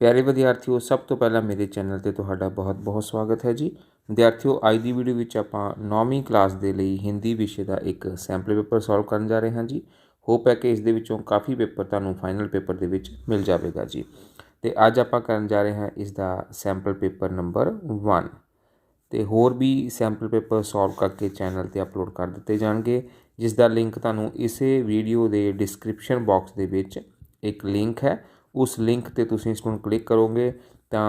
प्यारे विद्यार्थियों, सब तो पहला मेरे चैनल ਤੇ ਤੁਹਾਡਾ बहुत-बहुत स्वागत है जी। विद्यार्थियों, ਅੱਜ ਦੀ ਵੀਡੀਓ ਵਿੱਚ ਆਪਾਂ 9ਵੀਂ ਕਲਾਸ ਦੇ ਲਈ ਹਿੰਦੀ ਵਿਸ਼ੇ ਦਾ ਇੱਕ ਸੈਂਪਲ ਪੇਪਰ ਸੋਲਵ ਕਰਨ ਜਾ ਰਹੇ ਹਾਂ ਜੀ। ਹੋਪ ਹੈ ਕਿ ਇਸ ਦੇ ਵਿੱਚੋਂ ਕਾਫੀ ਪੇਪਰ ਤੁਹਾਨੂੰ ਫਾਈਨਲ ਪੇਪਰ ਦੇ ਵਿੱਚ ਮਿਲ ਜਾਵੇਗਾ ਜੀ। ਤੇ ਅੱਜ ਆਪਾਂ ਕਰਨ ਜਾ ਰਹੇ ਹਾਂ ਇਸ ਦਾ ਸੈਂਪਲ ਪੇਪਰ ਨੰਬਰ 1 ਤੇ ਹੋਰ ਵੀ ਸੈਂਪਲ ਪੇਪਰ ਸੋਲਵ ਕਰਕੇ ਚੈਨਲ ਤੇ ਅਪਲੋਡ ਕਰ ਦਿੱਤੇ ਜਾਣਗੇ, ਜਿਸ ਦਾ ਲਿੰਕ ਤੁਹਾਨੂੰ ਇਸੇ ਵੀਡੀਓ ਦੇ ਡਿਸਕ੍ਰਿਪਸ਼ਨ ਬਾਕਸ ਦੇ ਵਿੱਚ ਇੱਕ ਲਿੰਕ ਹੈ। उस लिंक ते तुसीं इस नूं क्लिक करोगे तो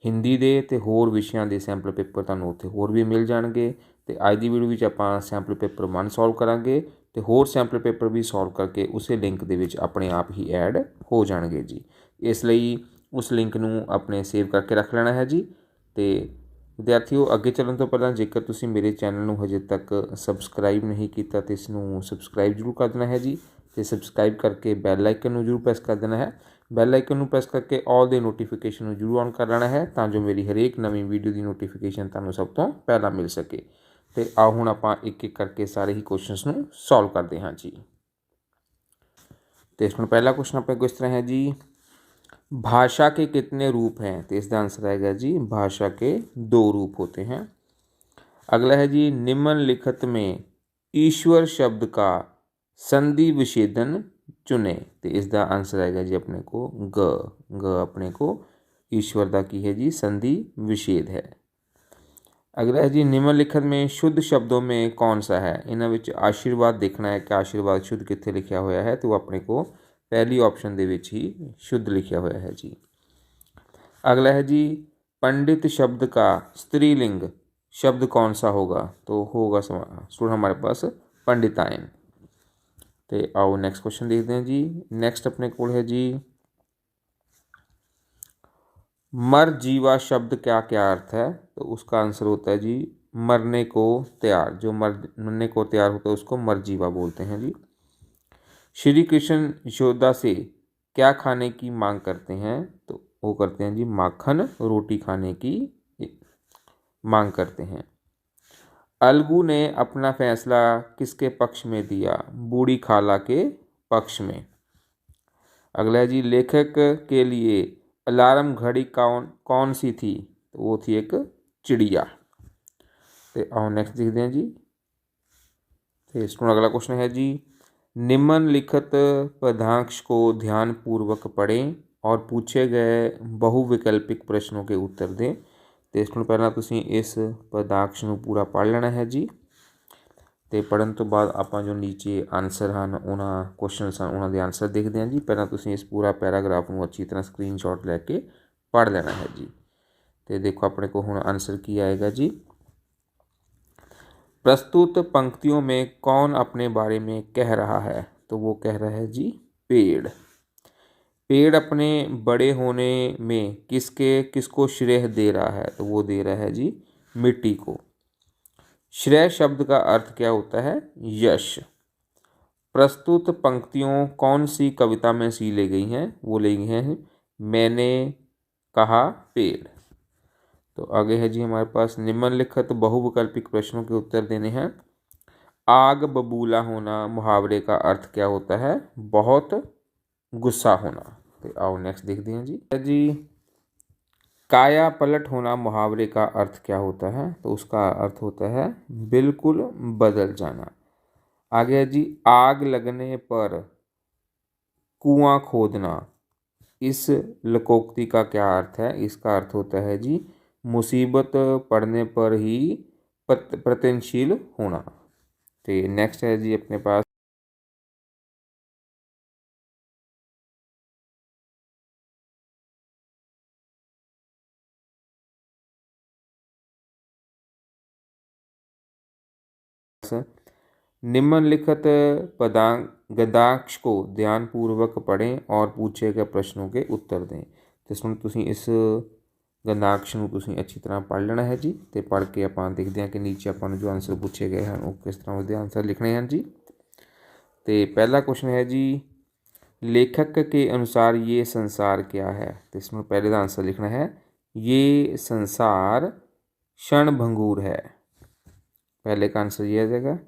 हिंदी दे ते होर विषयां दे सैंपल पेपर तुहानूं उत्थे होर भी मिल जाणगे। ते अज दी वीडियो विच आपां सैंपल पेपर 1 सॉल्व करांगे ते होर सैंपल पेपर भी सॉल्व करके उसे लिंक दे विच अपने आप ही ऐड हो जाणगे जी। इसलिए उस लिंक नूं अपने सेव करके रख लेना है जी। ते विद्यार्थियों, अगे चलण तो पहलां जेकर तुसीं मेरे चैनल नूं हजे तक सबसक्राइब नहीं कीता तो इस नूं सबसक्राइब जरूर कर देना है जी। तो सबसक्राइब करके बैल आइकन नूं जरूर प्रेस कर देना है। बैल आइकन नूं प्रेस करके ऑल दे नोटिफिकेशन जरूर ऑन कर लेना है तां जो मेरी हरेक नवीं वीडियो की नोटिफिकेशन तुहानूं सब तो पहला मिल सके। तो आओ हुण आपां एक एक करके सारे ही क्वेश्चनस नूं सॉल्व करते हाँ जी। तो इसमें पहला क्वेश्चन अपने को इस तरह है जी, भाषा के कितने रूप हैं? तो इसका आंसर आएगा जी, भाषा के 2 रूप होते हैं। अगला है जी, निम्नलिखित में ईश्वर शब्द का संधि विच्छेदन चुने। तो इसका आंसर आएगा जी अपने को ग अपने को ईश्वर का की है जी संधि विच्छेद है। अगला है जी, निम्नलिखित में शुद्ध शब्दों में कौन सा है? इन्हां विच आशीर्वाद देखना है कि आशीर्वाद शुद्ध कित्थे लिखा होया है, तो अपने को पहली ऑप्शन दे विच ही शुद्ध लिखा होया है जी। अगला है जी, पंडित शब्द का स्त्रीलिंग शब्द कौन सा होगा? तो होगा स्टूडेंट हमारे पास पंडितायन। तो आओ नैक्सट क्वेश्चन देखते हैं जी। नैक्सट अपने को है जी, मर जीवा शब्द क्या क्या अर्थ है? तो उसका आंसर होता है जी मरने को तैयार। जो मरने को तैयार होता है उसको मर जीवा बोलते हैं जी। श्री कृष्ण यशोदा से क्या खाने की मांग करते हैं? तो वो करते हैं जी माखन रोटी खाने की मांग करते हैं। अलगू ने अपना फैसला किसके पक्ष में दिया? बूढ़ी खाला के पक्ष में। अगला है जी, लेखक के लिए अलार्म घड़ी कौन सी थी? तो वो थी एक चिड़िया। तो आओ नेक्स्ट देखते हैं जी। तो इसमें अगला क्वेश्चन है जी, निम्नलिखित पदांश को ध्यानपूर्वक पढ़ें और पूछे गए बहुविकल्पिक प्रश्नों के उत्तर दें। तो इसमें पहला तुसीं इस पदांश नूं पूरा पढ़ लेना है जी। तो पढ़न तो बाद आपां जो नीचे आंसर हैं उन्हां क्वेश्चन हैं उन्हां दे आंसर देखते हैं जी। पहला तुसीं इस पूरा पैराग्राफ नूं अच्छी तरह स्क्रीनशॉट लैके पढ़ लेना है जी। तो देखो अपने को हुण आंसर की आएगा जी, प्रस्तुत पंक्तियों में कौन अपने बारे में कह रहा है? तो वो कह रहा है जी पेड़। पेड़ अपने बड़े होने में किसको श्रेय दे रहा है? तो वो दे रहा है जी मिट्टी को। श्रेय शब्द का अर्थ क्या होता है? यश। प्रस्तुत पंक्तियों कौन सी कविता में सी ले गई हैं? वो ले गई हैं मैंने कहा पेड़। तो आगे है जी हमारे पास, निम्नलिखित बहुविकल्पिक प्रश्नों के उत्तर देने हैं। आग बबूला होना मुहावरे का अर्थ क्या होता है? बहुत गुस्सा होना। तो आओ नेक्स्ट देखते हैं जी। काया पलट होना मुहावरे का अर्थ क्या होता है? तो उसका अर्थ होता है बिल्कुल बदल जाना। आगे है जी, आग लगने पर कुआं खोदना, इस लोकोक्ति का क्या अर्थ है? इसका अर्थ होता है जी मुसीबत पड़ने पर ही प्रयत्नशील होना। तो नेक्स्ट है जी अपने पास, निम्नलिखित गद्यांश को ध्यानपूर्वक पढ़ें और पूछे गए प्रश्नों के उत्तर दें। तो इसमें तुसीं इस गद्यांश नूं तुसीं अच्छी तरह पढ़ लेना है जी। तो पढ़ के आपां देखते हैं कि नीचे आपां जो आंसर पूछे गए हैं वो किस तरह उसके आंसर लिखने हैं जी। तो पहला क्वेश्चन है जी, लेखक के अनुसार ये संसार क्या है? तो इसमें पहले का आंसर लिखना है ये संसार क्षणभंगुर है। पहले का आंसर ये आ जाएगा।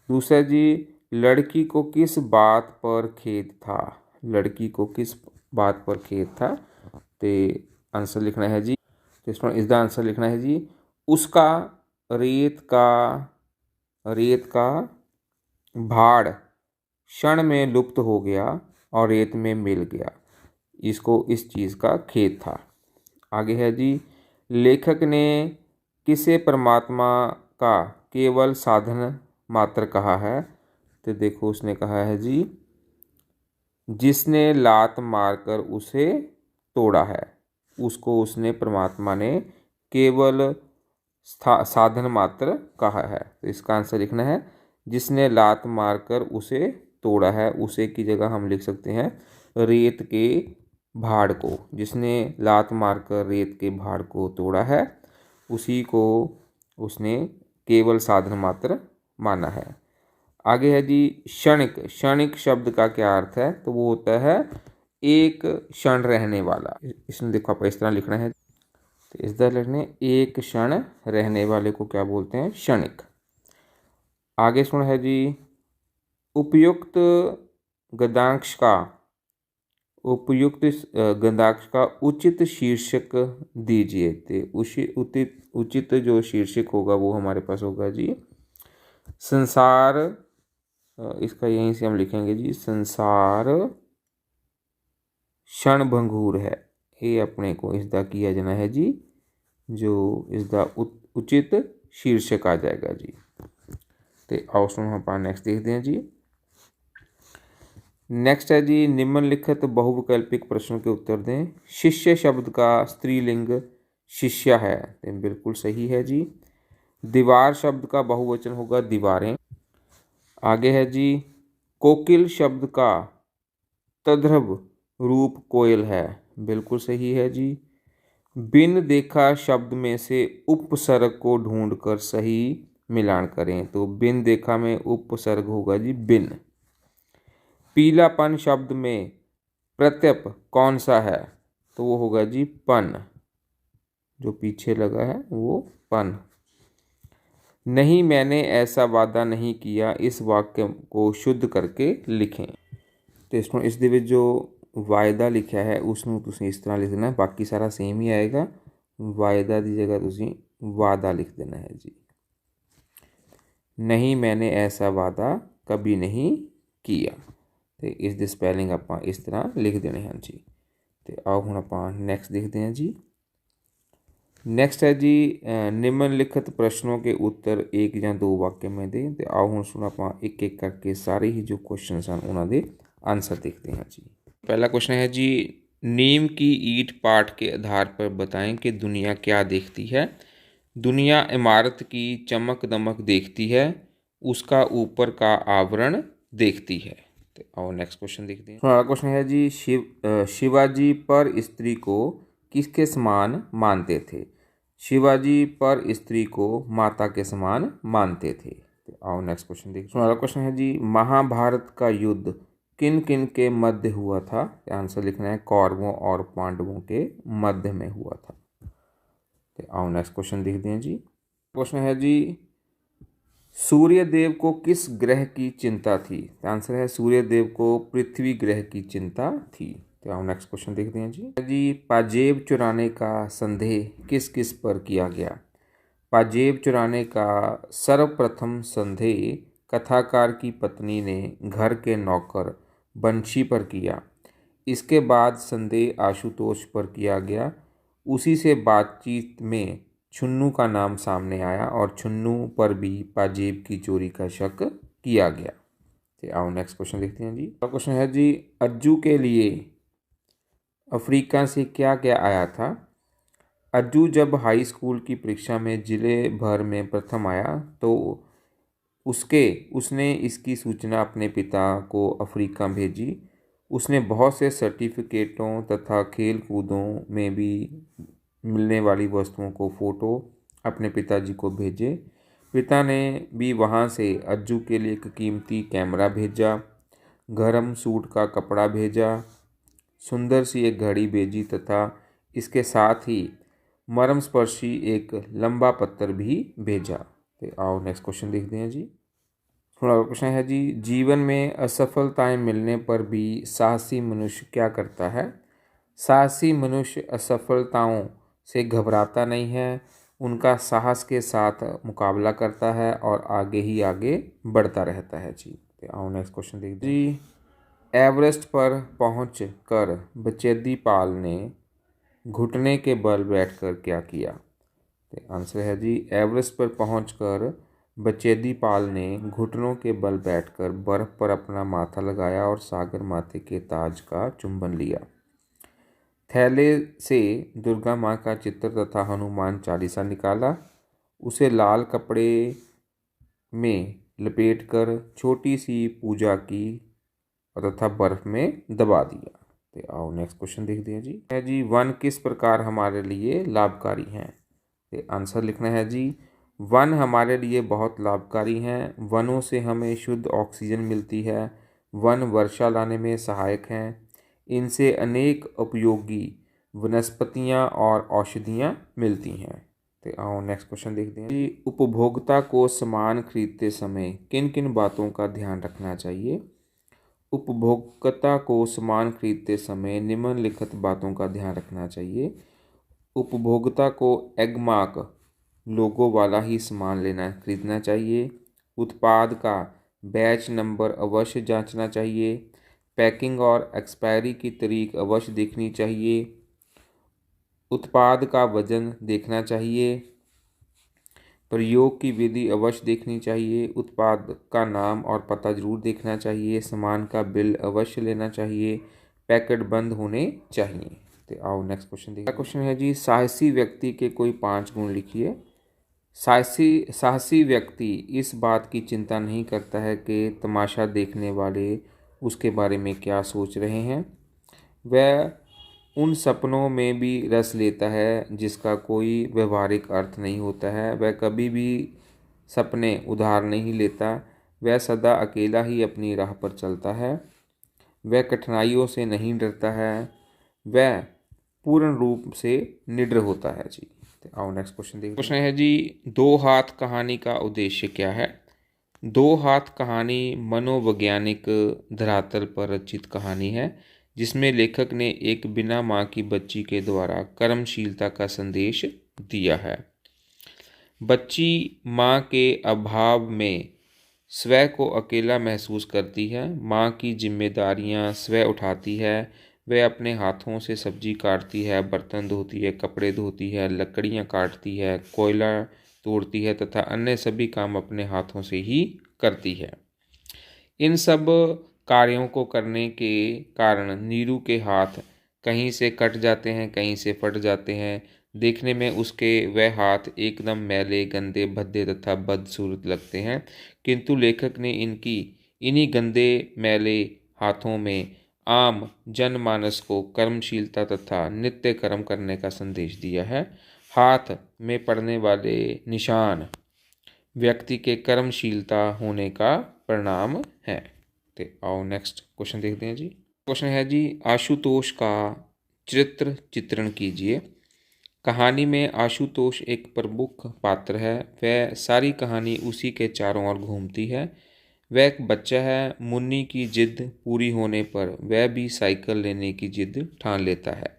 दूसरा जी, लड़की को किस बात पर खेद था? लड़की को किस बात पर खेद था? तो आंसर लिखना है जी, तो इसका आंसर लिखना है जी, उसका रेत का भाड़ क्षण में लुप्त हो गया और रेत में मिल गया। इसको इस चीज़ का खेद था। आगे है जी, लेखक ने किसे परमात्मा का केवल साधन मात्र कहा है? तो देखो उसने कहा है जी, जिसने लात मारकर उसे तोड़ा है, उसको उसने परमात्मा ने केवल साधन मात्र कहा है। तो इसका आंसर लिखना है, जिसने लात मारकर उसे तोड़ा है। उसे की जगह हम लिख सकते हैं रेत के भाड़ को। जिसने लात मारकर रेत के भाड़ को तोड़ा है, उसी को उसने केवल साधन मात्र माना है। आगे है जी, क्षणिक। क्षणिक शब्द का क्या अर्थ है? तो वो होता है एक क्षण रहने वाला। इसमें देखो आप इस तरह लिखना है, तो इस तरह लिखने, एक क्षण रहने वाले को क्या बोलते हैं? क्षणिक। आगे सुन है जी, उपयुक्त गद्यांश का उचित शीर्षक दीजिए। तो उचित जो शीर्षक होगा वो हमारे पास होगा जी, संसार। इसका यहीं से हम लिखेंगे जी, संसार क्षणभंगुर है। ये अपने को इसका किया जाना है जी, जो इसका उचित शीर्षक आ जाएगा जी। तो आओ सुनो हम नेक्स्ट देखते हैं जी। नेक्स्ट है जी, निम्नलिखित बहुविकल्पिक प्रश्नों के उत्तर दें। शिष्य शब्द का स्त्रीलिंग शिष्या है, तो बिल्कुल सही है जी। दीवार शब्द का बहुवचन होगा दीवारें। आगे है जी, कोकिल शब्द का तद्भव रूप कोयल है, बिल्कुल सही है जी। बिन देखा शब्द में से उपसर्ग को ढूंढकर सही मिलान करें। तो बिन देखा में उपसर्ग होगा जी बिन। पीलापन शब्द में प्रत्यय कौन सा है? तो वो होगा जी पन, जो पीछे लगा है वो पन। नहीं, मैंने ऐसा वादा नहीं किया, इस वाक्य को शुद्ध करके लिखें। तो इसमें इस दे जो वायदा लिखा है उसमें तुम इस तरह लिख देना है, बाकी सारा सेम ही आएगा। वायदा की जगह तुम वादा लिख देना है जी। नहीं, मैंने ऐसा वादा कभी नहीं किया। तो इस दी स्पैलिंग आप इस तरह लिख देने हैं जी। तो आओ हम आप नैक्सट देखते हैं जी। नैक्सट है जी, निम्नलिखित प्रश्नों के उत्तर एक या दो वाक्य में दें। तो आओ हम सुन आप एक एक करके सारे ही जो क्वेश्चन हैं उन्होंने आंसर देखते हैं जी। पहला क्वेश्चन है जी, नीम की ईंट पाठ के आधार पर बताएं कि दुनिया क्या देखती है। दुनिया इमारत की चमक दमक देखती है, उसका ऊपर का आवरण देखती है। तो आओ नेक्स्ट क्वेश्चन देखते हैं। अगला क्वेश्चन है जी, शिवाजी पर स्त्री को किसके समान मानते थे? शिवाजी पर स्त्री को माता के समान मानते थे। तो आओ नेक्स्ट क्वेश्चन देखते हैं। अगला क्वेश्चन है जी, महाभारत का युद्ध किन किन के मध्य हुआ था? आंसर लिखना है कौरवों और पांडवों के मध्य में हुआ था। तो आओ नेक्स्ट क्वेश्चन देखते हैं जी। क्वेश्चन है जी, सूर्य देव को किस ग्रह की चिंता थी? आंसर है सूर्य देव को पृथ्वी ग्रह की चिंता थी। तो आओ नेक्स्ट क्वेश्चन देखते हैं जी। पाजेब चुराने का संदेह किस किस पर किया गया? पाजेब चुराने का सर्वप्रथम संदेह कथाकार की पत्नी ने घर के नौकर बंशी पर किया। इसके बाद संदेह आशुतोष पर किया गया। उसी से बातचीत में छुन्नू का नाम सामने आया और छुन्नू पर भी पाजेब की चोरी का शक किया गया। तो आओ नेक्स्ट क्वेश्चन देखते हैं जी। क्वेश्चन है जी, अज्जू के लिए अफ्रीका से क्या क्या आया था? अज्जू जब हाई स्कूल की परीक्षा में जिले भर में प्रथम आया तो उसने इसकी सूचना अपने पिता को अफ्रीका भेजी। उसने बहुत से सर्टिफिकेटों तथा खेल कूदों में भी मिलने वाली वस्तुओं को फ़ोटो अपने पिताजी को भेजे। पिता ने भी वहाँ से अज्जू के लिए एक कीमती कैमरा भेजा, गर्म सूट का कपड़ा भेजा, सुंदर सी एक घड़ी भेजी तथा इसके साथ ही मर्मस्पर्शी एक लंबा पत्र भी भेजा। तो आओ नेक्स्ट क्वेश्चन देखते हैं जी। थोड़ा क्वेश्चन है जी, जीवन में असफलताएं मिलने पर भी साहसी मनुष्य क्या करता है? साहसी मनुष्य असफलताओं से घबराता नहीं है, उनका साहस के साथ मुकाबला करता है और आगे ही आगे बढ़ता रहता है जी। तो आओ नेक्स्ट क्वेश्चन देखते हैं जी। एवरेस्ट पर पहुँच कर बचेदी पाल ने घुटने के बल बैठकर क्या किया? तो आंसर है जी, एवरेस्ट पर पहुंचकर बचेदी पाल ने घुटनों के बल बैठकर बर्फ पर अपना माथा लगाया और सागर माथे के ताज का चुंबन लिया। थैले से दुर्गा माँ का चित्र तथा हनुमान चालीसा निकाला, उसे लाल कपड़े में लपेटकर छोटी सी पूजा की तथा बर्फ में दबा दिया। तो आओ नेक्स्ट क्वेश्चन देखते हैं जी। है जी, वन किस प्रकार हमारे लिए लाभकारी हैं? तो आंसर लिखना है जी, वन हमारे लिए बहुत लाभकारी हैं। वनों से हमें शुद्ध ऑक्सीजन मिलती है। वन वर्षा लाने में सहायक हैं। इनसे अनेक उपयोगी वनस्पतियाँ और औषधियाँ मिलती हैं। तो आओ नेक्स्ट क्वेश्चन देखते हैं जी। उपभोक्ता को सामान खरीदते समय किन किन बातों का ध्यान रखना चाहिए? उपभोक्ता को सामान खरीदते समय निम्नलिखित बातों का ध्यान रखना चाहिए। उपभोक्ता को एगमार्क लोगो वाला ही सामान खरीदना चाहिए। उत्पाद का बैच नंबर अवश्य जांचना चाहिए। पैकिंग और एक्सपायरी की तारीख अवश्य देखनी चाहिए। उत्पाद का वजन देखना चाहिए। प्रयोग की विधि अवश्य देखनी चाहिए। उत्पाद का नाम और पता जरूर देखना चाहिए। सामान का बिल अवश्य लेना चाहिए। पैकेट बंद होने चाहिए। तो आओ नेक्स्ट क्वेश्चन देखिए। क्वेश्चन है जी, साहसी व्यक्ति के कोई 5 गुण लिखिए। साहसी व्यक्ति इस बात की चिंता नहीं करता है कि तमाशा देखने वाले उसके बारे में क्या सोच रहे हैं। वह उन सपनों में भी रस लेता है जिसका कोई व्यवहारिक अर्थ नहीं होता है। वह कभी भी सपने उधार नहीं लेता। वह सदा अकेला ही अपनी राह पर चलता है। वह कठिनाइयों से नहीं डरता है। वह पूर्ण रूप से निडर होता है जी। तो आओ नेक्स्ट क्वेश्चन देखते हैं। क्वेश्चन है जी, दो हाथ कहानी का उद्देश्य क्या है? दो हाथ कहानी मनोवैज्ञानिक धरातल पर रचित कहानी है जिसमें लेखक ने एक बिना माँ की बच्ची के द्वारा कर्मशीलता का संदेश दिया है। बच्ची माँ के अभाव में स्वयं को अकेला महसूस करती है। माँ की जिम्मेदारियाँ स्वयं उठाती है। वह अपने हाथों से सब्जी काटती है, बर्तन धोती है, कपड़े धोती है, लकड़ियाँ काटती है, कोयला तोड़ती है तथा अन्य सभी काम अपने हाथों से ही करती है। इन सब कार्यों को करने के कारण नीरू के हाथ कहीं से कट जाते हैं, कहीं से फट जाते हैं। देखने में उसके वह हाथ एकदम मैले, गंदे, भद्दे तथा बदसूरत लगते हैं, किंतु लेखक ने इन्हीं गंदे मैले हाथों में आम जनमानस को कर्मशीलता तथा नित्य कर्म करने का संदेश दिया है। हाथ में पड़ने वाले निशान व्यक्ति के कर्मशीलता होने का परिणाम है। तो आओ नेक्स्ट क्वेश्चन देखते हैं जी। क्वेश्चन है जी, आशुतोष का चरित्र चित्रण कीजिए। कहानी में आशुतोष एक प्रमुख पात्र है। वह सारी कहानी उसी के चारों ओर घूमती है। वह एक बच्चा है। मुन्नी की जिद पूरी होने पर वह भी साइकिल लेने की जिद ठान लेता है।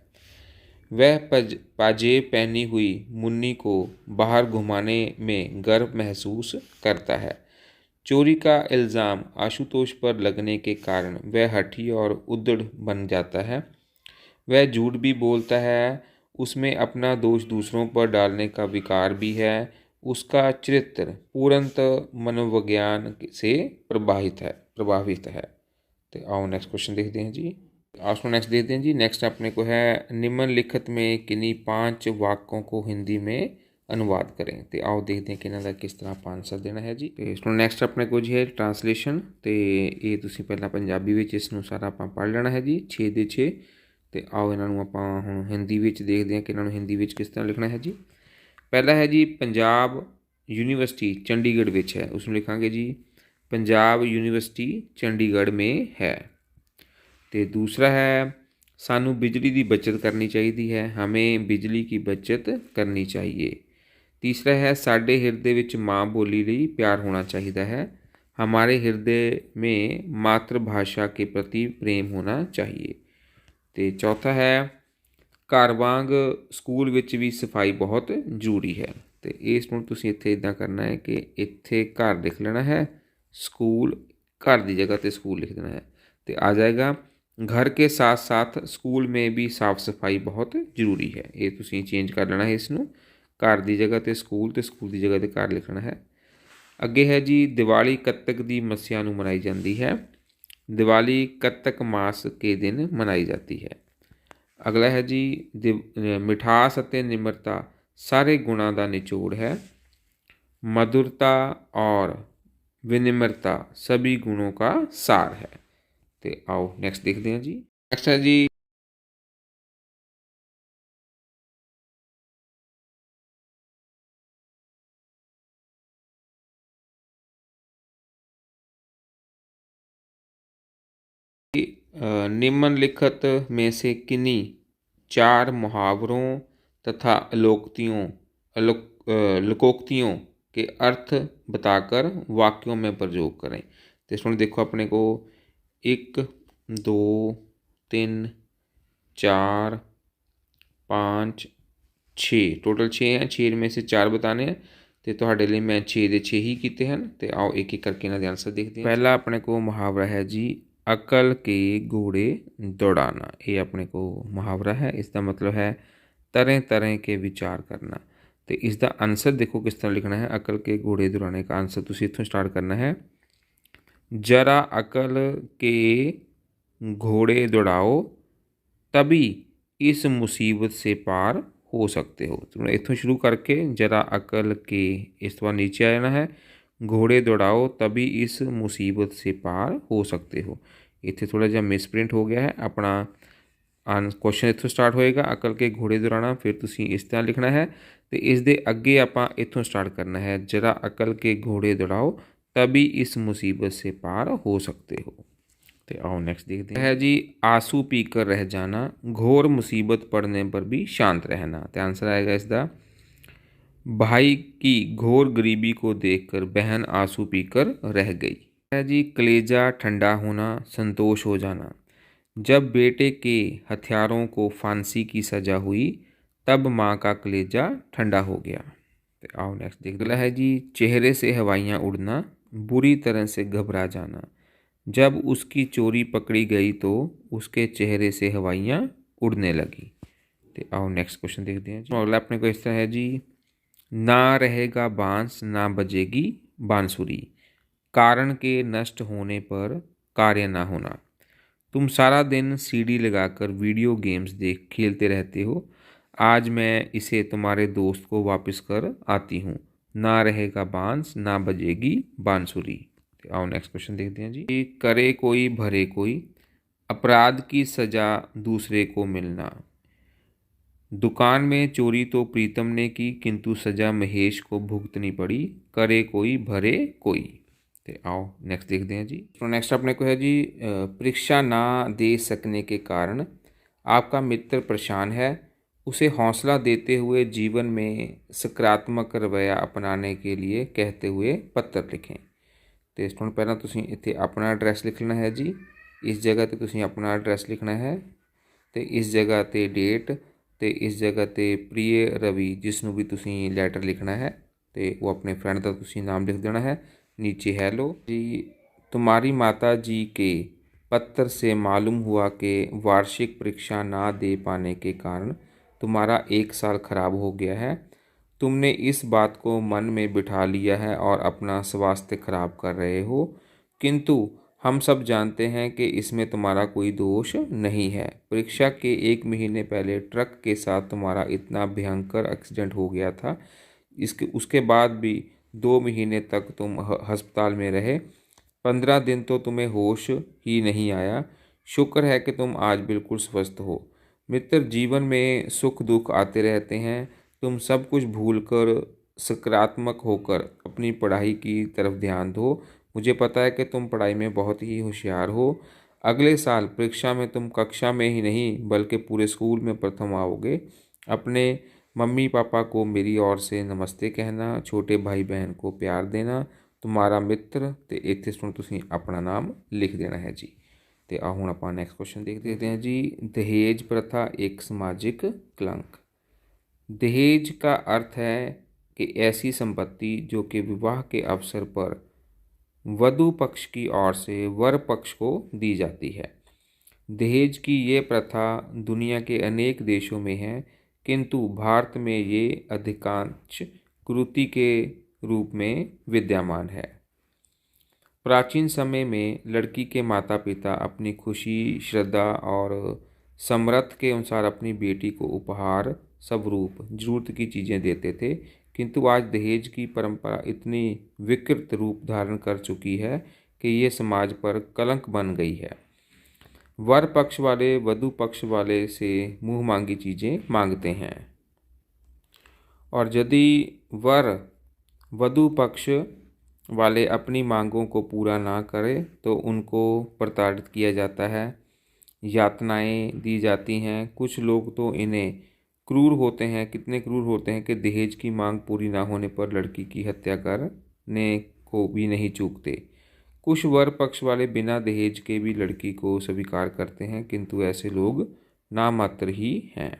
वह पाजेब पहनी हुई मुन्नी को बाहर घुमाने में गर्व महसूस करता है। चोरी का इल्ज़ाम आशुतोष पर लगने के कारण वह हठी और उद्दंड बन जाता है। वह झूठ भी बोलता है। उसमें अपना दोष दूसरों पर डालने का विकार भी है। उसका चरित्र पूर्णतः मनोविज्ञान से प्रभावित है। तो आओ नेक्स्ट क्वेश्चन देखते हैं जी। नेक्स्ट देखते हैं जी। नेक्स्ट अपने को है, निम्नलिखित में किन्हीं 5 वाक्यों को हिंदी में अनुवाद करें। तो आओ देखते हैं कि इन्हों का किस तरह ਆਪਾਂ आंसर देना है जी। तो नैक्सट अपने को जी है ट्रांसलेशन। तो ये तुसीं पहला पंजाबी विच इसनूं सारा आपां पढ़ लेना है जी 6 ਦੇ 6। तो आओ इन्हों आपां हुण हिंदी विच देखते हैं कि इन्हों हिंदी विच किस तरह लिखना है जी। पहला है जी, पंजाब यूनीवर्सिटी चंडीगढ़ विच है, उसमें लिखांगे जी पंजाब यूनीवर्सिटी चंडीगढ़ में है। तो दूसरा है, सानू बिजली की बचत करनी चाहिए है, हमें बिजली की बचत करनी चाहिए। तीसरा है, साडे हिरदे विच माँ बोली लिए प्यार होना चाहिए है, हमारे हृदय में मातृभाषा के प्रति प्रेम होना चाहिए। तो चौथा है, घर वांग स्कूल विच भी सफाई बहुत ਜ਼ਰੂਰੀ है। तो इस ਨੂੰ ਤੁਸੀਂ ਇੱਥੇ ਇੱਦਾਂ ਕਰਨਾ है कि ਇੱਥੇ घर लिख लेना है, स्कूल घर की जगह ਤੇ स्कूल लिख देना है। तो आ जाएगा घर के साथ साथ स्कूल में भी साफ सफाई बहुत ਜ਼ਰੂਰੀ है। ये ਤੁਸੀਂ चेंज कर लेना है इसनों, घर की जगह ਤੇ स्कूल ਤੇ स्कूल की जगह ਤੇ घर लिखना है। ਅੱਗੇ है जी दिवाली ਕੱਤਕ ਦੀ ਮੱਸਿਆ ਨੂੰ ਮਨਾਈ ਜਾਂਦੀ है। दिवाली ਕੱਤਕ मास के दिन मनाई जाती है। अगला है जी मिठास ਅਤੇ निम्रता सारे गुणों का निचोड़ है। मधुरता और विनिम्रता सभी गुणों का सार है। तो आओ नेक्स्ट देखते हैं जी। नेक्स्ट है जी निम्नलिखित में से किन्हीं 4 मुहावरों तथा लोकोक्तियों के अर्थ बताकर वाक्यों में प्रयोग करें। तो इसमें देखो अपने को 1 2 3 4 5 6 टोटल 6 हैं। 6 में से 4 बताने हैं। तो तुहाडे लिए मैं 6 के 6 ही किए हैं। तो आओ एक एक करके इन्हां दे आंसर देखते हैं। पहला अपने को मुहावरा है जी अकल के घोड़े दौड़ाना। ये अपने को मुहावरा है। इसका मतलब है तरह तरह के विचार करना। तो इसका आंसर देखो किस तरह लिखना है। अकल के घोड़े दौड़ाने का आंसर तुसीं इत्थों स्टार्ट करना है। जरा अकल के घोड़े दौड़ाओ तभी इस मुसीबत से पार हो सकते हो। तो इत्थों शुरू करके जरा अकल के इस बार नीचे आ जाना है। घोड़े दौड़ाओ तभी इस मुसीबत से पार हो सकते हो। इत्थे थोड़ा जिहा मिसप्रिंट हो गया है। अपना क्वेश्चन इत्थों स्टार्ट होएगा अकल के घोड़े दौड़ाना, फिर तुसीं इस तरह लिखना है। तो इस दे अगे आपां इत्थों स्टार्ट करना है जरा अकल के घोड़े दौड़ाओ तभी इस मुसीबत से पार हो सकते हो। तो आओ नेक्स्ट देखते हैं। है जी आंसू पीकर रह जाना, घोर मुसीबत पड़ने पर भी शांत रहना। तो आंसर आएगा इसका भाई की घोर गरीबी को देखकर बहन आंसू पीकर रह गई। है जी कलेजा ठंडा होना, संतोष हो जाना। जब बेटे के हथियारों को फांसी की सजा हुई तब माँ का कलेजा ठंडा हो गया। तो आओ नेक्स्ट देख। अगला है जी चेहरे से हवाइयाँ उड़ना, बुरी तरह से घबरा जाना। जब उसकी चोरी पकड़ी गई तो उसके चेहरे से हवाइयाँ उड़ने लगी। तो आओ नेक्स्ट क्वेश्चन देखते हैं जी। अगला अपने को इस तरह है जी ना रहेगा बांस ना बजेगी बांसुरी, कारण के नष्ट होने पर कार्य ना होना। तुम सारा दिन सीडी लगाकर वीडियो गेम्स देख खेलते रहते हो, आज मैं इसे तुम्हारे दोस्त को वापस कर आती हूँ। ना रहेगा बांस ना बजेगी बांसुरी। आओ नेक्स्ट क्वेश्चन देखते हैं जी। करे कोई भरे कोई, अपराध की सजा दूसरे को मिलना। दुकान में चोरी तो प्रीतम ने की किंतु सजा महेश को भुगतनी पड़ी, करे कोई भरे कोई। तो आओ नेक्स्ट देखते हैं जी। तो नेक्स्ट अपने को है जी परीक्षा ना दे सकने के कारण आपका मित्र परेशान है, उसे हौसला देते हुए जीवन में सकारात्मक रवैया अपनाने के लिए कहते हुए पत्र लिखें। तो इस पहला तुसीं इत्थे अपना एड्रैस लिख लेना है जी। इस जगह ते तुसीं अपना एड्रैस लिखना है। तो इस जगह ते डेट, तो इस जगह ते प्रिय रवि जिसनों भी तुसीं लैटर लिखना है। तो वो अपने फ्रेंड का तुसीं नाम लिख देना है। नीचे हैलो जी। तुम्हारी माता जी के पत्र से मालूम हुआ कि वार्षिक परीक्षा ना दे पाने के कारण तुम्हारा 1 साल खराब हो गया है। तुमने इस बात को मन में बिठा लिया है और अपना स्वास्थ्य खराब कर रहे हो, किंतु हम सब जानते हैं कि इसमें तुम्हारा कोई दोष नहीं है। परीक्षा के 1 महीने पहले ट्रक के साथ तुम्हारा इतना भयंकर एक्सीडेंट हो गया था, उसके बाद भी 2 महीने तक तुम अस्पताल में रहे। 15 दिन तो तुम्हें होश ही नहीं आया। शुक्र है कि तुम आज बिल्कुल स्वस्थ हो। मित्र, जीवन में सुख दुख आते रहते हैं। तुम सब कुछ भूलकर सकारात्मक होकर अपनी पढ़ाई की तरफ ध्यान दो। मुझे पता है कि तुम पढ़ाई में बहुत ही होशियार हो। अगले साल परीक्षा में तुम कक्षा में ही नहीं बल्कि पूरे स्कूल में प्रथम आओगे। अपने मम्मी पापा को मेरी ओर से नमस्ते कहना, छोटे भाई बहन को प्यार देना। तुम्हारा मित्र। तो इत्थे सुन तुसीं अपना नाम लिख देना है जी। तो आ हुण आपां नैक्सट क्वेश्चन देखते हैं जी। दहेज प्रथा एक सामाजिक कलंक। दहेज का अर्थ है कि ऐसी संपत्ति जो कि विवाह के अवसर पर वधू पक्ष की ओर से वर पक्ष को दी जाती है। दहेज की ये प्रथा दुनिया के अनेक देशों में है, किंतु भारत में ये अधिकांश कुरीति के रूप में विद्यमान है। प्राचीन समय में लड़की के माता पिता अपनी खुशी, श्रद्धा और समर्थ के अनुसार अपनी बेटी को उपहार स्वरूप जरूरत की चीज़ें देते थे, किंतु आज दहेज की परंपरा इतनी विकृत रूप धारण कर चुकी है कि ये समाज पर कलंक बन गई है। वर पक्ष वाले वधू पक्ष वाले से मुंह मांगी चीज़ें मांगते हैं, और यदि वर वधू पक्ष वाले अपनी मांगों को पूरा ना करें तो उनको प्रताड़ित किया जाता है, यातनाएं दी जाती हैं। कुछ लोग तो इन्हें क्रूर होते हैं, कितने क्रूर होते हैं कि दहेज की मांग पूरी ना होने पर लड़की की हत्या करने को भी नहीं चूकते। कुछ वर पक्ष वाले बिना दहेज के भी लड़की को स्वीकार करते हैं, किंतु ऐसे लोग नामात्र ही हैं।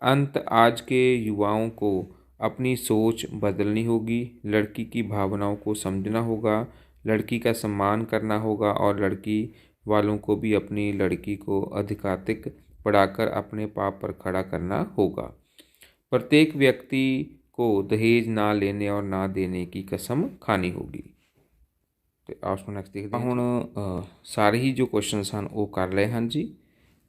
अंत आज के युवाओं को अपनी सोच बदलनी होगी, लड़की की भावनाओं को समझना होगा, लड़की का सम्मान करना होगा और लड़की वालों को भी अपनी लड़की को अधिकाधिक पढ़ाकर अपने पाँव पर खड़ा करना होगा। प्रत्येक व्यक्ति को दहेज ना लेने और ना देने की कसम खानी होगी। तो आप नैक्सट देखते हैं। हुण सारे ही जो क्वेश्चन हैं वो कर लए हैं जी।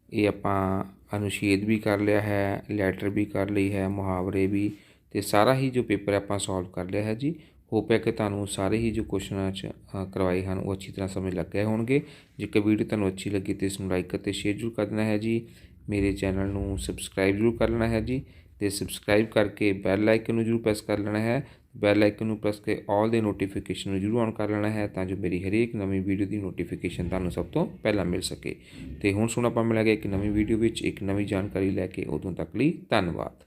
ये आपां अनुच्छेद भी कर लिया है, लैटर भी कर ली है, मुहावरे भी, तो सारा ही जो पेपर आपां सॉल्व कर लिया है जी। होप है कि तुहानूं सारे ही जो क्वेश्चन करवाए हैं वो अच्छी तरह समझ लग गए होणगे। जेकर वीडियो तुहानूं अच्छी लगी तो इसनूं लाइक और शेयर जरूर कर देना है जी। मेरे चैनल नूं सबसक्राइब जरूर कर लेना है जी, तो सबसक्राइब करके बैल आइकन जरूर प्रेस कर लेना है। बैल आइकन नूं प्रेस के ऑल दे नोटिफिकेशन जरूर ऑन कर लेना है, तां जो मेरी हरेक नवीं वीडियो की नोटिफिकेशन तुहानूं सब तो पहला मिल सके। तो हुण सुण आपां मिलांगे एक नवीं वीडियो विच एक नवीं जानकारी लैके। उदों तक लई धन्नवाद।